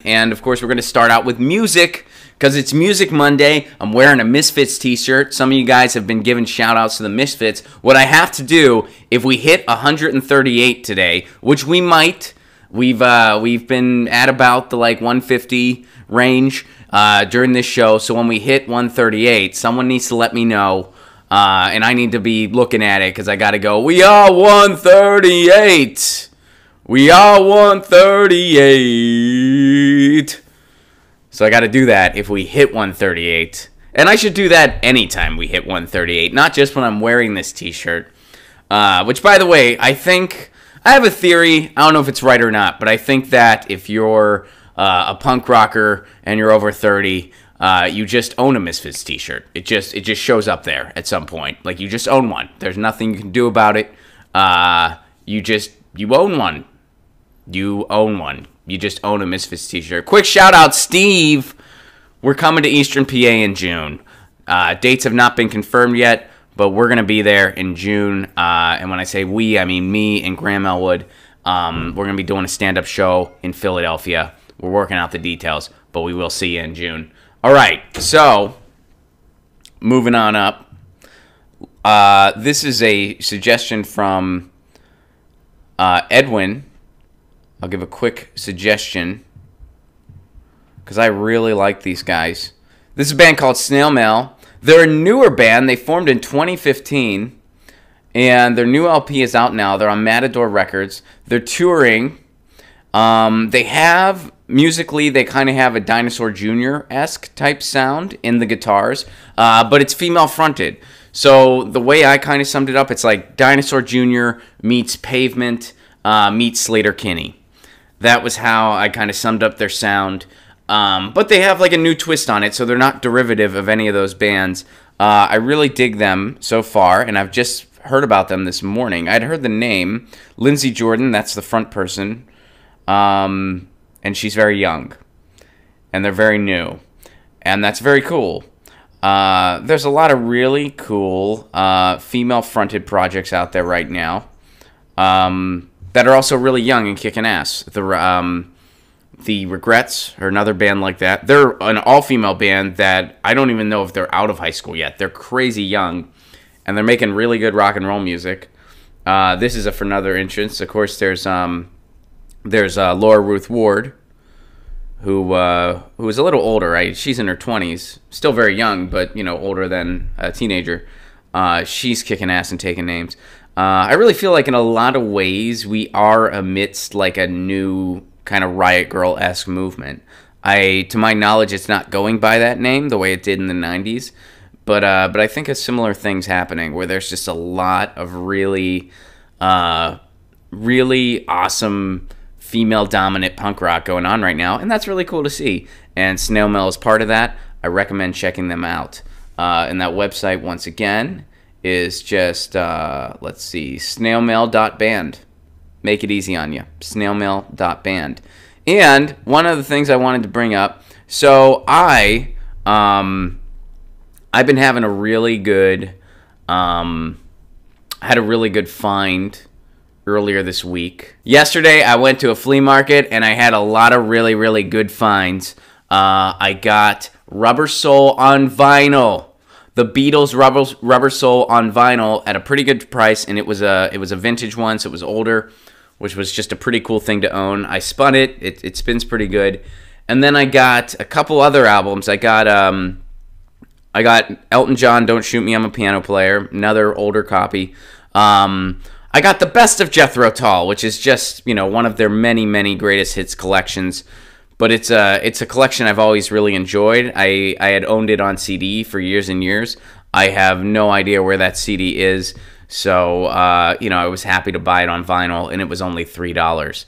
And, of course, we're going to start out with music because it's Music Monday. I'm wearing a Misfits t-shirt. Some of you guys have been giving shout-outs to the Misfits. What I have to do, if we hit 138 today, which we might, we've been at about the, 150 range during this show. So when we hit 138, someone needs to let me know. And I need to be looking at it because I got to go, we are 138. We are 138. So I got to do that if we hit 138. And I should do that anytime we hit 138, not just when I'm wearing this t-shirt. Which, by the way, I think, I have a theory, I don't know if it's right or not, but I think that if you're a punk rocker and you're over 30, you just own a Misfits t-shirt. It just shows up there at some point. Like, you just own one. There's nothing you can do about it. You own one. You own one. You just own a Misfits t-shirt. Quick shout out, Steve. We're coming to Eastern PA in June. Dates have not been confirmed yet, but we're going to be there in June. And when I say we, I mean me and Graham Elwood. We're going to be doing a stand-up show in Philadelphia. We're working out the details, but we will see you in June. All right, so moving on up. This is a suggestion from Edwin. I'll give a quick suggestion because I really like these guys. This is a band called Snail Mail. They're a newer band. They formed in 2015, and their new LP is out now. They're on Matador Records. They're touring. They have, musically, they kind of have a Dinosaur Jr.-esque type sound in the guitars, but it's female-fronted. So the way I kind of summed it up, it's like Dinosaur Jr. meets Pavement meets Slater-Kinney. That was how I kind of summed up their sound. But they have like a new twist on it, so they're not derivative of any of those bands. I really dig them so far, and I've just heard about them this morning. I'd heard the name. Lindsay Jordan, that's the front person. And she's very young. And they're very new. And that's very cool. There's a lot of really cool female-fronted projects out there right now. That are also really young and kicking ass. The Regrets are another band like that. They're an all-female band that I don't even know if they're out of high school yet. They're crazy young, and they're making really good rock and roll music. This is for another entrance. Of course, there's Laura Ruth Ward, who is a little older, right? She's in her 20s, still very young, but older than a teenager. She's kicking ass and taking names. I really feel like in a lot of ways we are amidst like a new kind of Riot Girl-esque movement. To my knowledge, it's not going by that name the way it did in the 90s, but I think a similar thing's happening where there's just a lot of really awesome female-dominant punk rock going on right now, and that's really cool to see. And Snail Mail is part of that. I recommend checking them out. And that website, once again, is just, let's see, snailmail.band. Make it easy on you. Snailmail.band. And one of the things I wanted to bring up, so I've been having a really good, had a really good find earlier this week. Yesterday, I went to a flea market, and I had a lot of really, really good finds. I got Rubber Soul on vinyl. The Beatles Rubber Soul on vinyl at a pretty good price, and it was a vintage one, so it was older, which was just a pretty cool thing to own. I spun it. It spins pretty good. And then I got a couple other albums. I got Elton John, Don't Shoot Me, I'm a Piano Player, another older copy. I got the Best of Jethro Tull, which is just, one of their many, many greatest hits collections. But it's a collection I've always really enjoyed. I had owned it on CD for years and years. I have no idea where that CD is, so I was happy to buy it on vinyl, and it was only $3.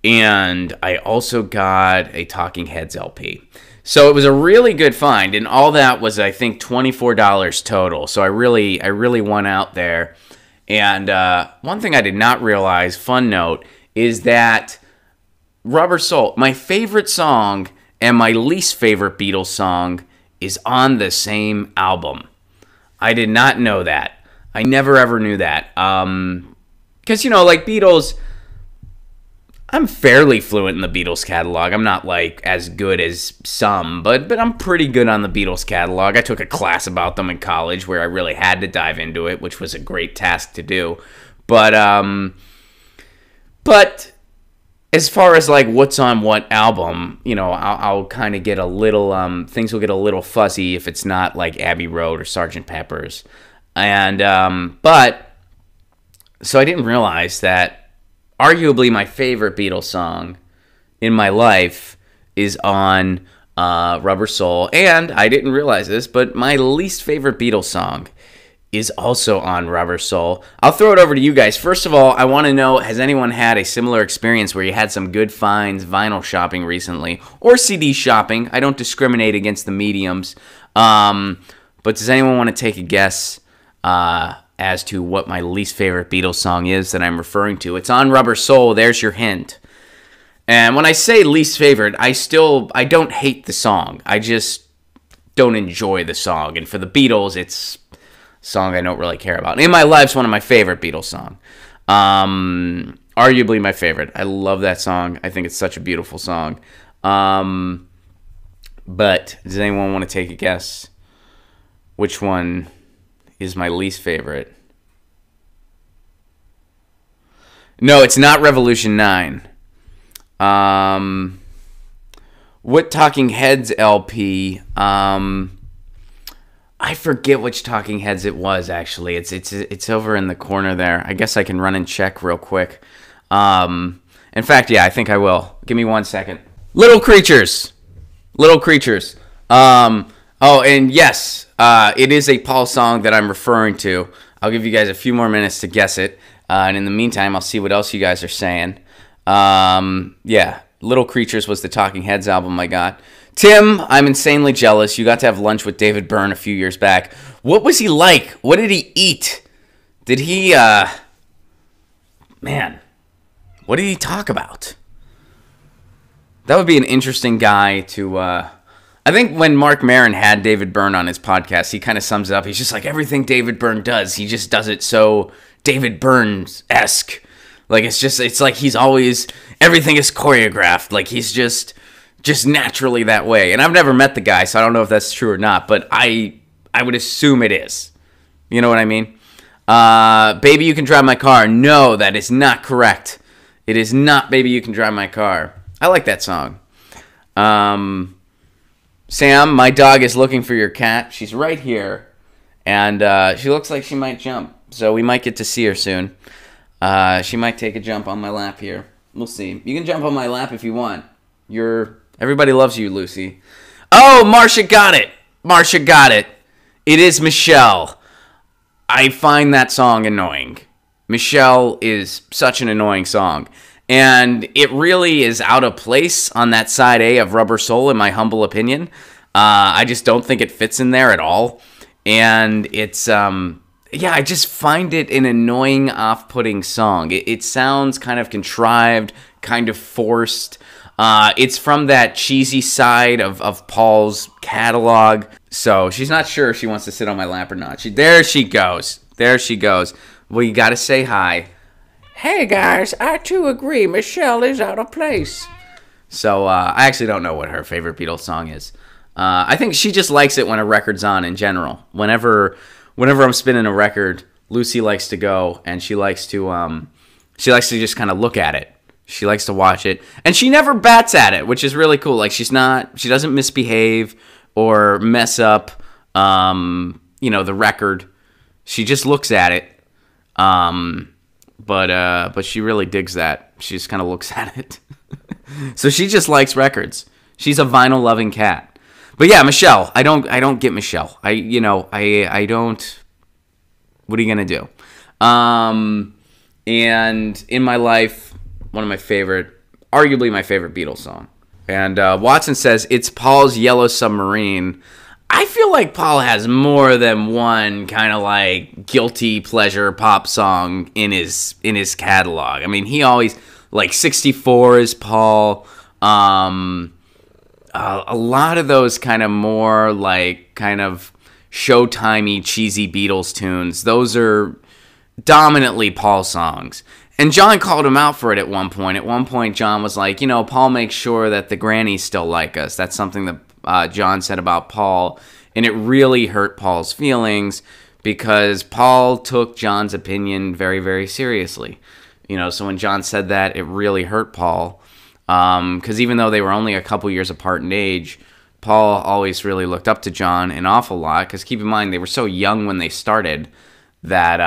And I also got a Talking Heads LP. So it was a really good find, and all that was, I think, $24 total. So I really won out there. And one thing I did not realize, fun note, is that Rubber Soul, my favorite song and my least favorite Beatles song, is on the same album. I did not know that. I never ever knew that. Because, like Beatles, I'm fairly fluent in the Beatles catalog. I'm not like as good as some, but I'm pretty good on the Beatles catalog. I took a class about them in college where I really had to dive into it, which was a great task to do. But as far as like what's on what album, you know, I'll kind of get a little things will get a little fuzzy if it's not like Abbey Road or Sgt. Pepper's. And but so I didn't realize that arguably my favorite Beatles song in my life is on Rubber Soul. And I didn't realize this, but my least favorite Beatles song is also on Rubber Soul. I'll throw it over to you guys. First of all, I want to know, has anyone had a similar experience where you had some good finds vinyl shopping recently or CD shopping? I don't discriminate against the mediums. But does anyone want to take a guess as to what my least favorite Beatles song is that I'm referring to? It's on Rubber Soul. There's your hint. And when I say least favorite, I don't hate the song. I just don't enjoy the song. And for the Beatles, it's a song I don't really care about. In My Life's one of my favorite Beatles songs. Arguably my favorite. I love that song. I think it's such a beautiful song. But does anyone want to take a guess which one is my least favorite? No, it's not Revolution 9. What Talking Heads LP? I forget which Talking Heads it was, actually. It's over in the corner there. I guess I can run and check real quick. In fact, yeah, I think I will. Give me 1 second. Little Creatures. Little Creatures. Oh, and yes, it is a Paul song that I'm referring to. I'll give you guys a few more minutes to guess it. And in the meantime, I'll see what else you guys are saying. Yeah, Little Creatures was the Talking Heads album I got. Tim, I'm insanely jealous. You got to have lunch with David Byrne a few years back. What was he like? What did he eat? Did he, man, what did he talk about? That would be an interesting guy to, I think when Mark Maron had David Byrne on his podcast, he kind of sums it up. He's just like, everything David Byrne does, he just does it so David Byrne-esque. Like, it's like he's always, everything is choreographed. Like, he's just naturally that way. And I've never met the guy, so I don't know if that's true or not, but I would assume it is. You know what I mean? Baby, You Can Drive My Car. No, that is not correct. It is not Baby, You Can Drive My Car. I like that song. Sam, my dog is looking for your cat. She's right here, and she looks like she might jump, so we might get to see her soon. She might take a jump on my lap here. We'll see. You can jump on my lap if you want. Everybody loves you, Lucy. Oh, Marcia got it. Marcia got it. It is Michelle. I find that song annoying. Michelle is such an annoying song. And it really is out of place on that side A of Rubber Soul, in my humble opinion. I just don't think it fits in there at all. And it's, yeah, I just find it an annoying, off-putting song. It sounds kind of contrived, kind of forced. It's from that cheesy side of Paul's catalog. So she's not sure if she wants to sit on my lap or not. There she goes. There she goes. Well, you got to say hi. Hey, guys, I too agree. Michelle is out of place. So I actually don't know what her favorite Beatles song is. I think she just likes it when a record's on in general. Whenever I'm spinning a record, Lucy likes to go, and she likes to just kind of look at it. She likes to watch it, and she never bats at it, which is really cool. Like, she doesn't misbehave or mess up, the record. She just looks at it. But she really digs that. She just kind of looks at it. So she just likes records. She's a vinyl loving cat. But yeah, Michelle, I don't get Michelle. I don't. What are you gonna do? And In My Life, one of my favorite, arguably my favorite Beatles song. And Watson says it's Paul's Yellow Submarine. I feel like Paul has more than one kind of like guilty pleasure pop song in his catalog. I mean, he always, like, 64 is Paul. A lot of those kind of more like kind of Showtimey cheesy Beatles tunes, those are dominantly Paul songs. And John called him out for it at one point. At one point, John was like, Paul makes sure that the grannies still like us. That's something that John said about Paul. And it really hurt Paul's feelings because Paul took John's opinion very, very seriously. So when John said that, it really hurt Paul. Because even though they were only a couple years apart in age, Paul always really looked up to John an awful lot. Because keep in mind, they were so young when they started that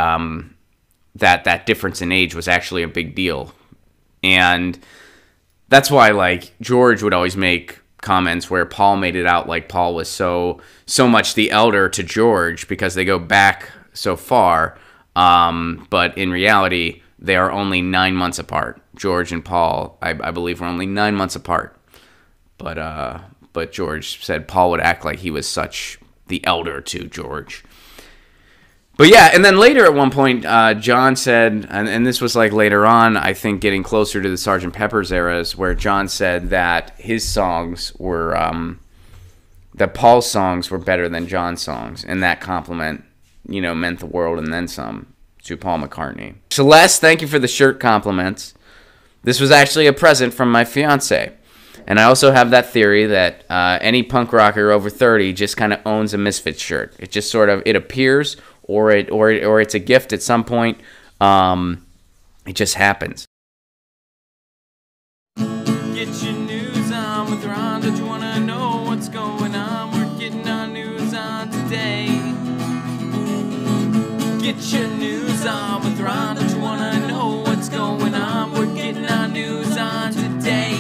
that difference in age was actually a big deal. And that's why, like, George would always make comments where Paul made it out like Paul was so much the elder to George because they go back so far. But in reality, they are only 9 months apart. George and Paul, I believe, were only 9 months apart. But George said Paul would act like he was such the elder to George. But yeah, and then later at one point, John said, and this was like later on, I think getting closer to the Sgt. Pepper's eras, where John said that his songs were, that Paul's songs were better than John's songs, and that compliment, meant the world and then some to Paul McCartney. Celeste, thank you for the shirt compliments. This was actually a present from my fiance. And I also have that theory that any punk rocker over 30 just kind of owns a Misfits shirt. It just sort of, it appears, or it's a gift at some point. It just happens. Get your news on with Ron. Don't you want to know what's going on? We're getting our news on today. Get your news on with Ron. Don't you want to know what's going on? We're getting our news on today.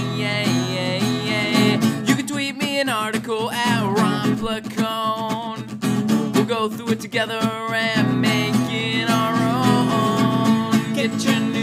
You can tweet me an article at Ron Placone. We'll go through it together and make it our own. Get your news